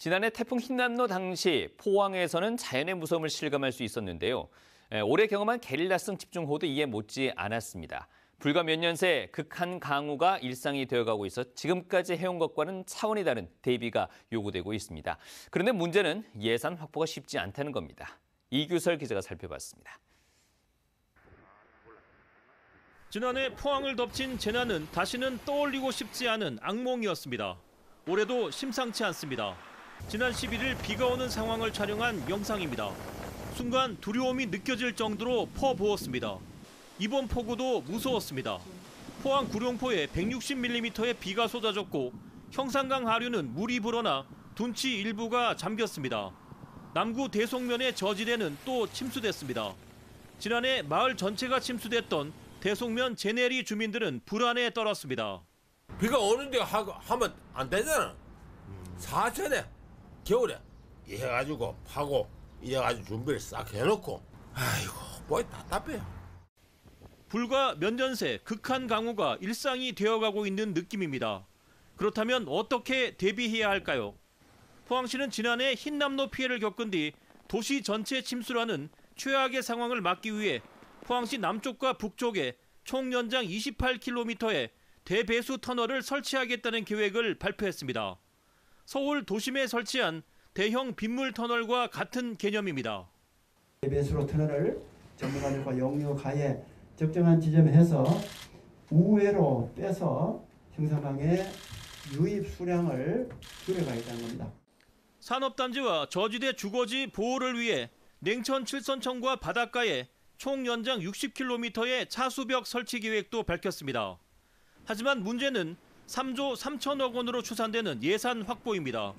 지난해 태풍 흰남노 당시 포항에서는 자연의 무서움을 실감할 수 있었는데요. 올해 경험한 게릴라성 집중호우도 이에 못지 않았습니다. 불과 몇 년 새 극한 강우가 일상이 되어가고 있어 지금까지 해온 것과는 차원이 다른 대비가 요구되고 있습니다. 그런데 문제는 예산 확보가 쉽지 않다는 겁니다. 이규설 기자가 살펴봤습니다. 지난해 포항을 덮친 재난은 다시는 떠올리고 싶지 않은 악몽이었습니다. 올해도 심상치 않습니다. 지난 11일 비가 오는 상황을 촬영한 영상입니다. 순간 두려움이 느껴질 정도로 퍼부었습니다. 이번 폭우도 무서웠습니다. 포항 구룡포에 160mm의 비가 쏟아졌고 형산강 하류는 물이 불어나 둔치 일부가 잠겼습니다. 남구 대송면의 저지대는 또 침수됐습니다. 지난해 마을 전체가 침수됐던 대송면 제내리 주민들은 불안에 떨었습니다. 비가 오는데 하면 안 되잖아. 사천에 겨울에 해가지고 파고 이래가지고 준비를 싹 해놓고 아이고 뭐 답답해요. 불과 몇 년 새 극한 강우가 일상이 되어가고 있는 느낌입니다. 그렇다면 어떻게 대비해야 할까요? 포항시는 지난해 흰남노 피해를 겪은 뒤 도시 전체 침수라는 최악의 상황을 막기 위해 포항시 남쪽과 북쪽에 총 연장 28km의 대배수 터널을 설치하겠다는 계획을 발표했습니다. 서울 도심에 설치한 대형 빗물 터널과 같은 개념입니다. 대배수로 터널을 전문가들과 용역하에 적정한 지점에 해서 우회로 빼서 형산강의 유입 수량을 줄여가겠다는 겁니다. 산업단지와 저지대 주거지 보호를 위해 냉천 칠선천과 바닷가에 총 연장 60km의 차수벽 설치 계획도 밝혔습니다. 하지만 문제는 3조 3천억 원으로 추산되는 예산 확보입니다.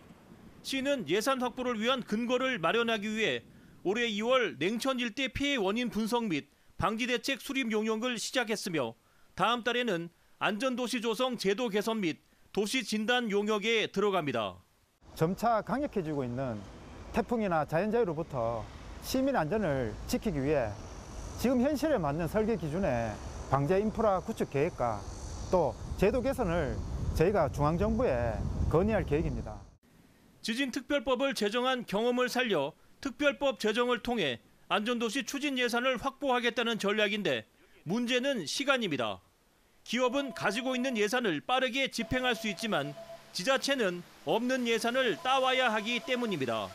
시는 예산 확보를 위한 근거를 마련하기 위해 올해 2월 냉천 일대 피해 원인 분석 및 방지대책 수립 용역을 시작했으며 다음 달에는 안전도시 조성 제도 개선 및 도시 진단 용역에 들어갑니다. 점차 강력해지고 있는 태풍이나 자연재해로부터 시민 안전을 지키기 위해 지금 현실에 맞는 설계 기준의 방제 인프라 구축 계획과 또 제도 개선을 저희가 중앙정부에 건의할 계획입니다. 지진특별법을 제정한 경험을 살려 특별법 제정을 통해 안전도시 추진 예산을 확보하겠다는 전략인데 문제는 시간입니다. 기업은 가지고 있는 예산을 빠르게 집행할 수 있지만 지자체는 없는 예산을 따와야 하기 때문입니다.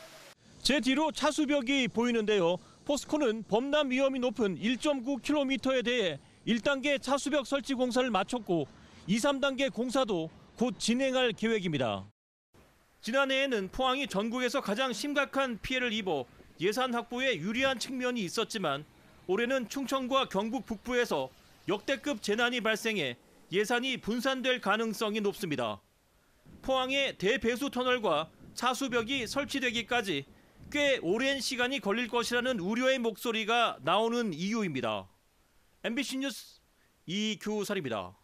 제 뒤로 차수벽이 보이는데요. 포스코는 범람 위험이 높은 1.9km에 대해 1단계 차수벽 설치 공사를 마쳤고 2, 3단계 공사도 곧 진행할 계획입니다. 지난해에는 포항이 전국에서 가장 심각한 피해를 입어 예산 확보에 유리한 측면이 있었지만 올해는 충청과 경북 북부에서 역대급 재난이 발생해 예산이 분산될 가능성이 높습니다. 포항의 대배수 터널과 차수벽이 설치되기까지 꽤 오랜 시간이 걸릴 것이라는 우려의 목소리가 나오는 이유입니다. MBC 뉴스 이규설입니다.